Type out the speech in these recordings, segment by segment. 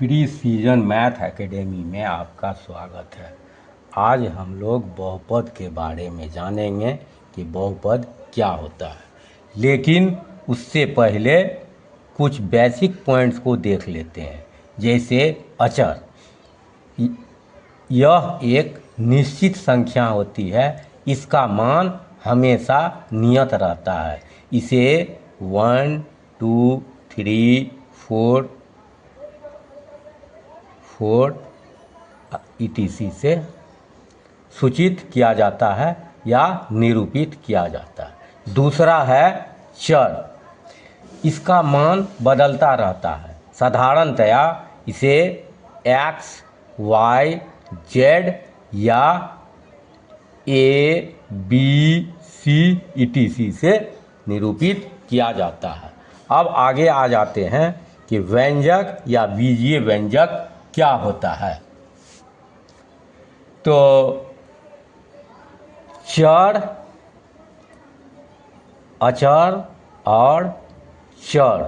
Precision math academy में आपका स्वागत है। आज हम लोग बहुपद के बारे में जानेंगे कि बहुपद क्या होता है, लेकिन उससे पहले कुछ बेसिक पॉइंट्स को देख लेते हैं। जैसे अचर, यह एक निश्चित संख्या होती है, इसका मान हमेशा नियत रहता है। इसे 1, 2, 3, 4 etc. से सूचित किया जाता है या निरूपित किया जाता है। दूसरा है चर, इसका मान बदलता रहता है। साधारणतया इसे x, y, z या a, b, c etc. से निरूपित किया जाता है। अब आगे आ जाते हैं कि व्यंजक या बीजीय व्यंजक क्या होता है। तो चर, अचर और चर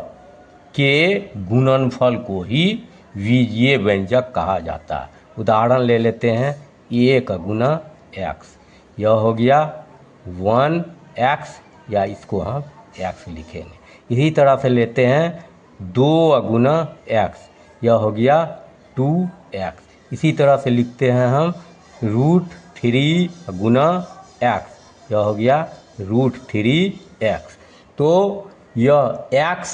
के गुणनफल को ही बीजीय व्यंजक कहा जाता है। उदाहरण ले लेते हैं, a का गुना x, यह हो गया 1x या इसको हम x लिखेंगे। इसी तरह से लेते हैं 2 गुना x, यह हो गया 2x। इसी तरह से लिखते हैं हम √3 गुना x, यह हो गया √3x। तो यह x,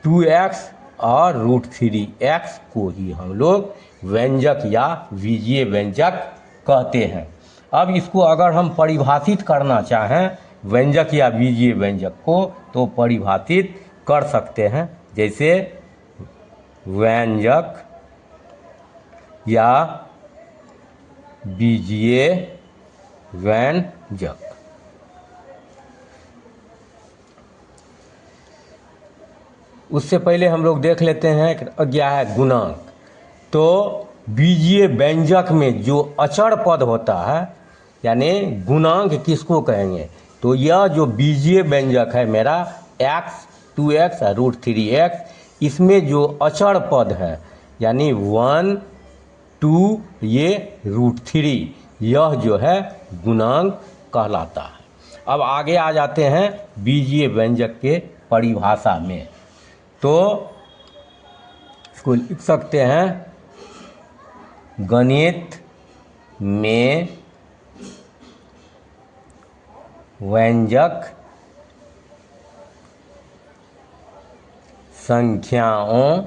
2x और √3x को ही हम लोग व्यंजक या बीजीय व्यंजक कहते हैं। अब इसको अगर हम परिभाषित करना चाहें व्यंजक या बीजीय व्यंजक को, तो परिभाषित कर सकते हैं। जैसे व्यंजक या बीजीय व्यंजक। उससे पहले हम लोग देख लेते हैं क्या है गुणांक। तो बीजीय व्यंजक में जो अचर पद होता है, यानी गुणांक किसको कहेंगे, तो यह जो बीजीय व्यंजक है मेरा x, 2x और √3x, इसमें जो अचर पद है यानी 1, 2 ये √3, यह जो है गुणांक कहलाता है। अब आगे आ जाते हैं बीजीय व्यंजक के परिभाषा में। तो इसको लिख सकते हैं, गणित में व्यंजक संख्याओं,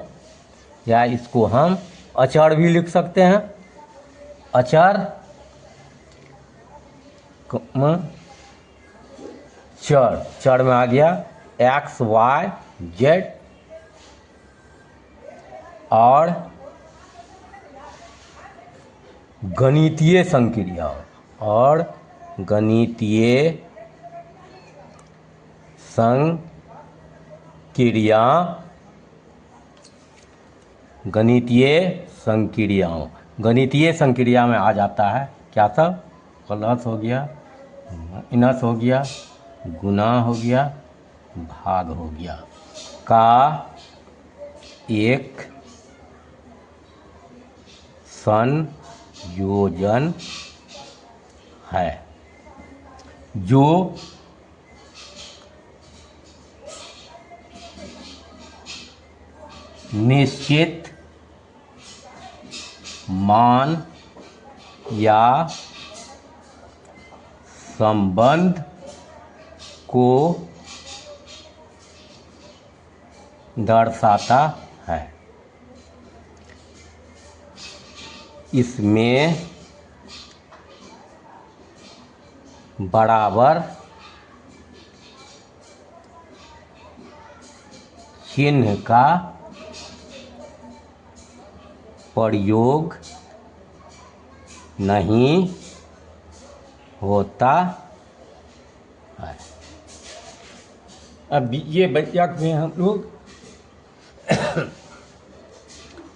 या इसको हम अचर भी लिख सकते हैं, अचर चर। चर में आ गया x, y, z और गणितीय संक्रिया और गणितीय संक्रियाओं। गणितीय संक्रिया में आ जाता है क्या सब, प्लस हो गया, माइनस हो गया, गुना हो गया, भाग हो गया का एक संयोजन है, जो निश्चित मान या संबंध को दर्शाता है। इसमें बराबर चिन्ह का प्रयोग नहीं होता है। अब ये व्यंजक में हम लोग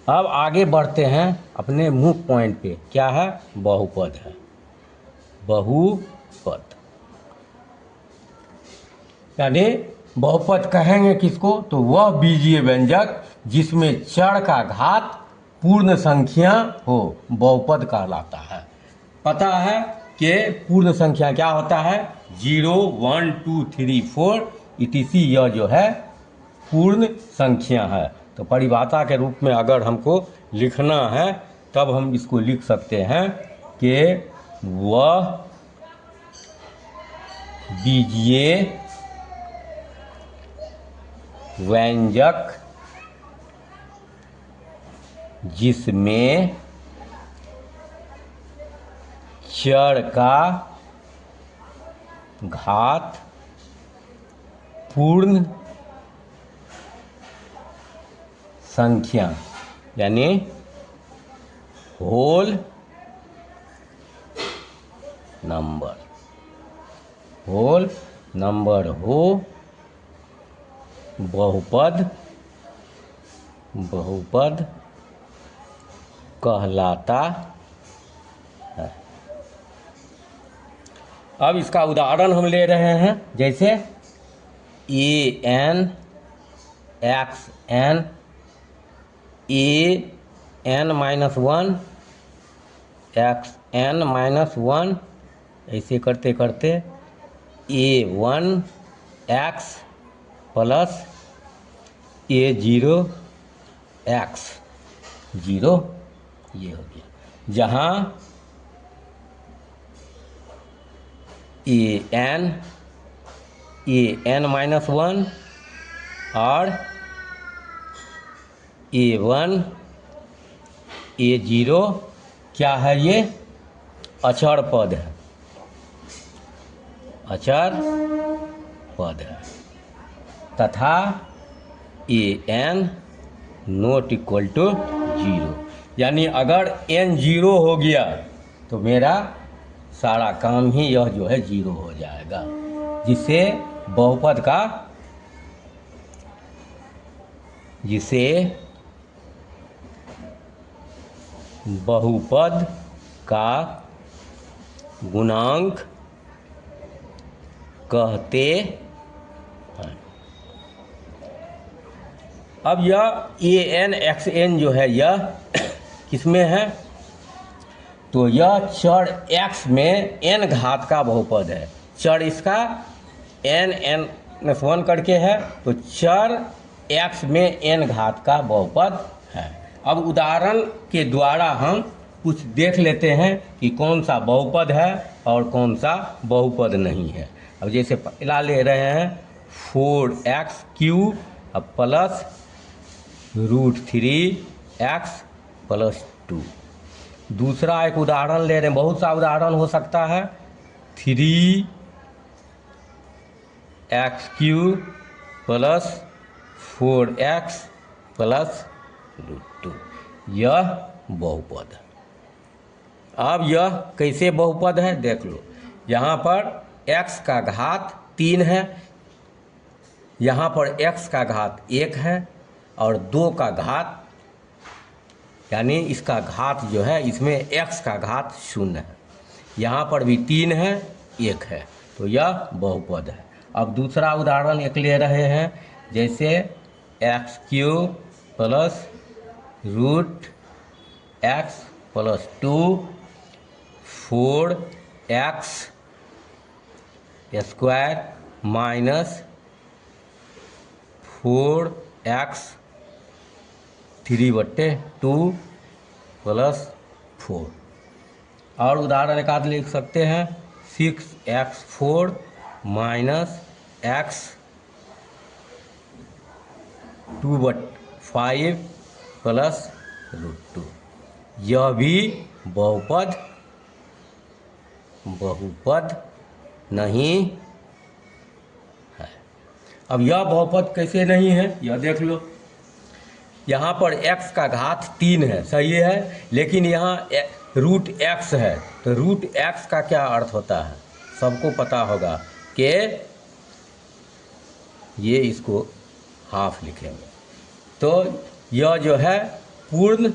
अब आगे बढ़ते हैं अपने मुख्य पॉइंट पे। क्या है, बहुपद है। बहुपद यानी बहुपद कहेंगे किसको, तो वह बीजीय व्यंजक जिसमें चर का घात पूर्ण संख्या हो बहुपद कहलाता है। पता है कि पूर्ण संख्या क्या होता है, 0 1 2 3 4 etc। यह जो है पूर्ण संख्या है। तो परिभाषा के रूप में अगर हमको लिखना है तब हम इसको लिख सकते हैं कि वह बीजीय व्यंजक जिसमें चर का घात पूर्ण संख्या यानी होल नंबर हो बहुपद कहलाता है। अब इसका उदाहरण हम ले रहे हैं, जैसे an xn an-1 xn-1 ऐसे करते करते a1 x plus a0 x 0 ये हो गया, जहाँ an-1 और a1 a0 क्या है, ये अचर पद है, तथा an नॉट इक्वल टू 0। यानी अगर n 0 हो गया तो मेरा सारा काम ही यह जो है 0 हो जाएगा, जिसे बहुपद का गुणांक कहते हैं। अब यह an xn जो है यह किसमें है, तो यह चर x में n घात का बहुपद है। चर इसका n-1 करके है, तो चर x में n घात का बहुपद है। अब उदाहरण के द्वारा हम कुछ देख लेते हैं कि कौन सा बहुपद है और कौन सा बहुपद नहीं है। अब जैसे पहला ले रहे हैं 4x³ प्लस √3x + 2। दूसरा एक उदाहरण ले रहे हैं, बहुत सा उदाहरण हो सकता है, 3x³ प्लस 4x प्लस √2। यह बहुपद है। अब यह कैसे बहुपद है देख लो, यहाँ पर x का घात 3 है, यहाँ पर x का घात 1 है और 2 का घात, यानी इसका घात जो है इसमें x का घात 0 है, यहाँ पर भी 3 है 1 है, तो यह बहुपद है। अब दूसरा उदाहरण एक ले रहे हैं, जैसे x³ plus √x + 2 4x² minus 4x 3/2 + 4। और उदाहरण एक आध लिख सकते हैं, 6x4 माइनस x 2/5 + √2। यह भी बहुपद नहीं है। अब यह बहुपद कैसे नहीं है यह देख लो, यहाँ पर x का घात 3 है, सही है, लेकिन यहाँ √x है, तो √x का क्या अर्थ होता है सबको पता होगा कि ये इसको हाफ लिखेंगे, तो यह जो है पूर्ण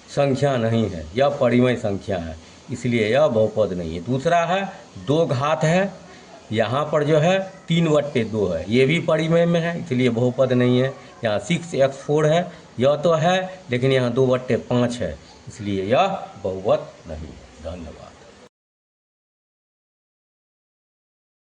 संख्या नहीं है, यह परिमेय संख्या है, इसलिए यह बहुपद नहीं है। दूसरा है 2 घात है, यहाँ पर जो है 3/2 है, ये भी परिमेय में है, इसलिए बहुपद नहीं है। यहाँ 6x4 है, यह तो है लेकिन यहाँ 2/5 है, इसलिए यह बहुपद नहीं है। धन्यवाद।